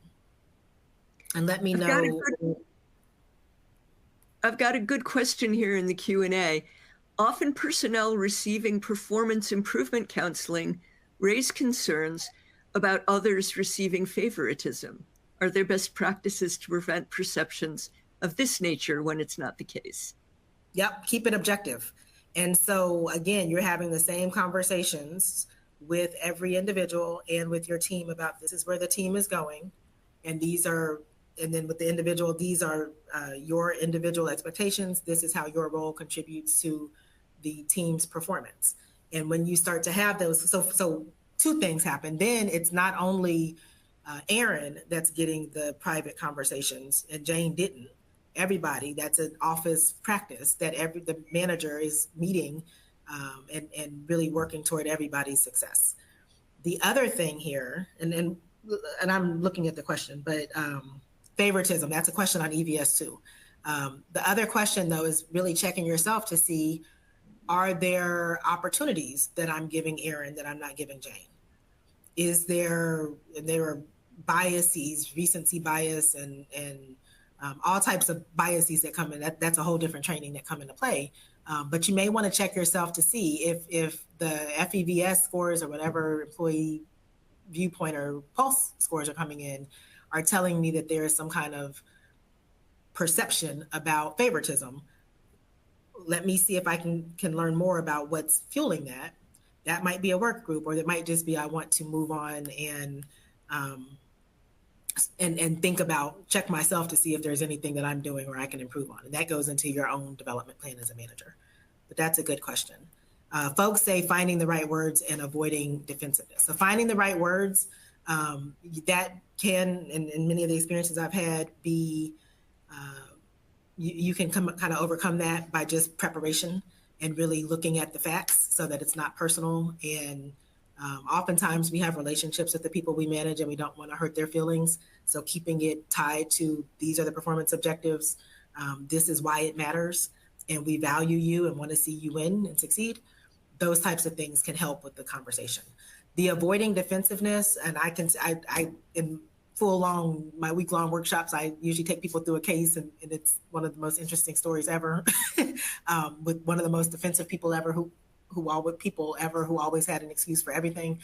And let me know.
I've got a good question here in the Q&A. Often personnel receiving performance improvement counseling raise concerns about others receiving favoritism. Are there best practices to prevent perceptions of this nature when it's not the case?
Yep, keep it objective. And so again, you're having the same conversations with every individual and with your team about, this is where the team is going, and then with the individual, these are your individual expectations. This is how your role contributes to the team's performance. And when you start to have those, so two things happen. Then it's not only Aaron that's getting the private conversations, and Jane didn't. Everybody, that's an office practice that the manager is meeting and really working toward everybody's success. The other thing here, and I'm looking at the question, but favoritism, that's a question on EVS too. The other question though is really checking yourself to see, are there opportunities that I'm giving Aaron that I'm not giving Jane? There are biases, recency bias, and all types of biases that come in. That's a whole different training that come into play. But you may want to check yourself to see if the FEVS scores or whatever employee viewpoint or pulse scores are coming in are telling me that there is some kind of perception about favoritism. Let me see if I can learn more about what's fueling that. That might be a work group, or that might just be, I want to move on and think about, check myself to see if there's anything that I'm doing or I can improve on. And that goes into your own development plan as a manager. But that's a good question. Folks say finding the right words and avoiding defensiveness. So finding the right words, that can, in many of the experiences I've had, be, you can kind of overcome that by just preparation and really looking at the facts so that it's not personal. And oftentimes we have relationships with the people we manage and we don't want to hurt their feelings. So keeping it tied to, these are the performance objectives. This is why it matters. And we value you and want to see you win and succeed. Those types of things can help with the conversation. The avoiding defensiveness, and I in my week-long workshops, I usually take people through a case, and it's one of the most interesting stories ever with one of the most defensive people ever who always had an excuse for everything.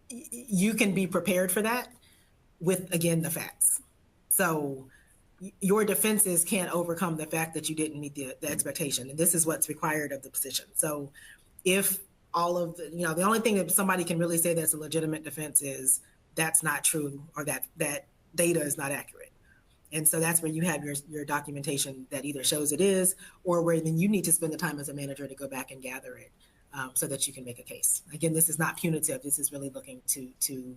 You can be prepared for that with, again, the facts. So your defenses can't overcome the fact that you didn't meet the expectation. And this is what's required of the position. So if all of the only thing that somebody can really say that's a legitimate defense is that's not true, or that data is not accurate. And so that's where you have your documentation that either shows it is, or where then you need to spend the time as a manager to go back and gather it so that you can make a case. Again, this is not punitive. This is really looking to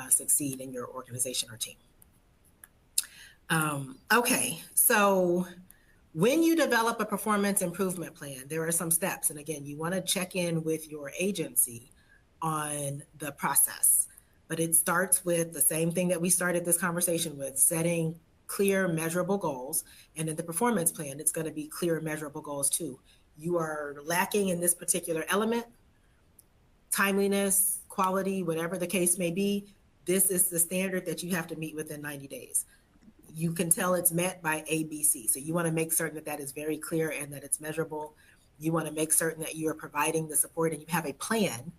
succeed in your organization or team. Okay, so when you develop a performance improvement plan, there are some steps. And again, you want to check in with your agency on the process. But it starts with the same thing that we started this conversation with, setting clear, measurable goals. And in the performance plan, it's going to be clear, measurable goals too. You are lacking in this particular element, timeliness, quality, whatever the case may be. This is the standard that you have to meet within 90 days. You can tell it's met by ABC. So you want to make certain that that is very clear and that it's measurable. You want to make certain that you are providing the support and you have a plan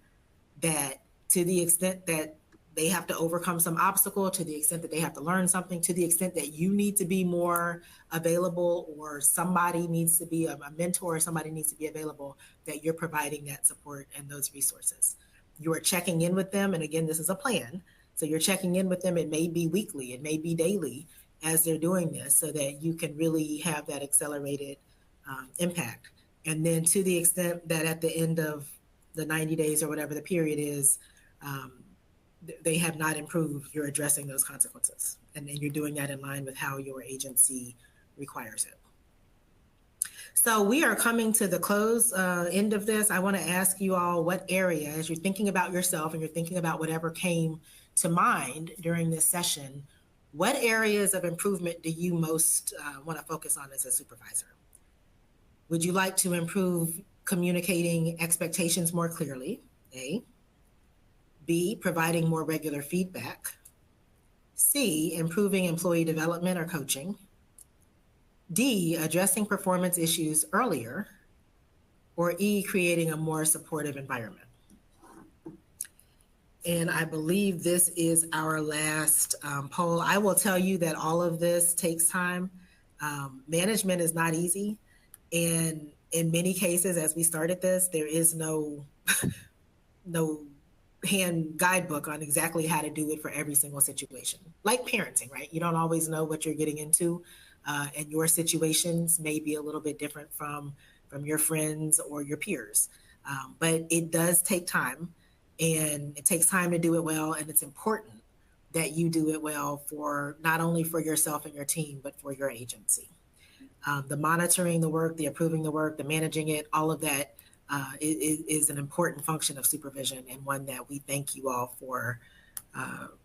that, to the extent that they have to overcome some obstacle, to the extent that they have to learn something, to the extent that you need to be more available, or somebody needs to be a mentor, or somebody needs to be available, that you're providing that support and those resources. You are checking in with them. And again, this is a plan. So you're checking in with them. It may be weekly, it may be daily as they're doing this, so that you can really have that accelerated impact. And then to the extent that at the end of the 90 days or whatever the period is, they have not improved, you're addressing those consequences. And then you're doing that in line with how your agency requires it. So we are coming to the close end of this. I want to ask you all, what area, as you're thinking about yourself and you're thinking about whatever came to mind during this session, what areas of improvement do you most want to focus on as a supervisor? Would you like to improve communicating expectations more clearly? A. B, providing more regular feedback. C, improving employee development or coaching. D, addressing performance issues earlier. Or E, creating a more supportive environment. And I believe this is our last poll. I will tell you that all of this takes time. Management is not easy. And in many cases, as we started this, there is no hand guidebook on exactly how to do it for every single situation. Like parenting, right? You don't always know what you're getting into, and your situations may be a little bit different from your friends or your peers. But it does take time, and it takes time to do it well, and it's important that you do it well, for not only for yourself and your team, but for your agency. The monitoring the work, the approving the work, the managing it, all of that is an important function of supervision, and one that we thank you all for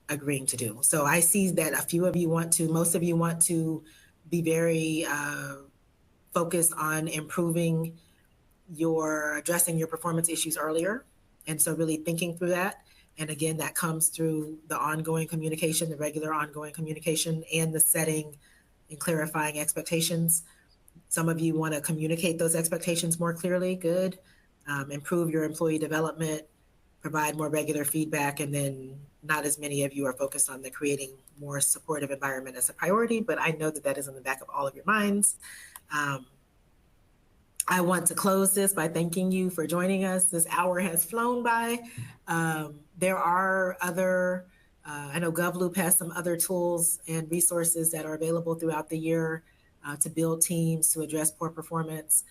agreeing to do. So I see that a few of you most of you want to be very focused on addressing your performance issues earlier. And so really thinking through that. And again, that comes through the ongoing communication, the regular ongoing communication, and the setting and clarifying expectations. Some of you want to communicate those expectations more clearly. Good. Improve your employee development, provide more regular feedback, and then not as many of you are focused on the creating more supportive environment as a priority, but I know that that is in the back of all of your minds. I want to close this by thanking you for joining us. This hour has flown by. There are other, I know GovLoop has some other tools and resources that are available throughout the year to build teams, to address poor performance.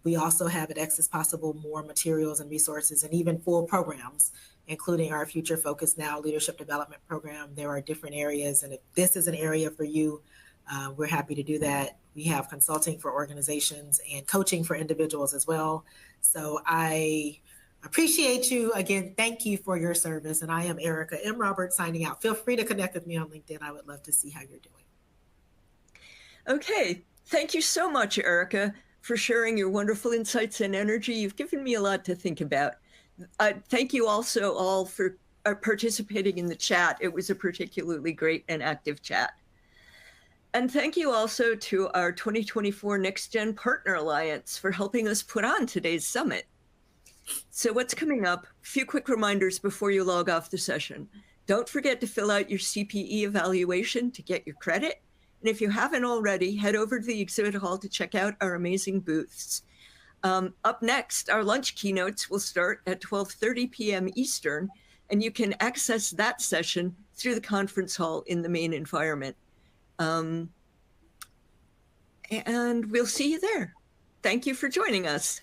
We also have at X is Possible more materials and resources, and even full programs, including our Future Focus Now Leadership Development Program. There are different areas, and if this is an area for you, we're happy to do that. We have consulting for organizations and coaching for individuals as well. So I appreciate you. Again, thank you for your service. And I am Erica M. Roberts signing out. Feel free to connect with me on LinkedIn. I would love to see how you're doing.
Okay. Thank you so much, Erica, for sharing your wonderful insights and energy. You've given me a lot to think about. Thank you also all for participating in the chat. It was a particularly great and active chat. And thank you also to our 2024 NextGen Partner Alliance for helping us put on today's summit. So what's coming up? A few quick reminders before you log off the session. Don't forget to fill out your CPE evaluation to get your credit. And if you haven't already, head over to the exhibit hall to check out our amazing booths. Up next, our lunch keynotes will start at 12:30 p.m. Eastern, and you can access that session through the conference hall in the main environment. And we'll see you there. Thank you for joining us.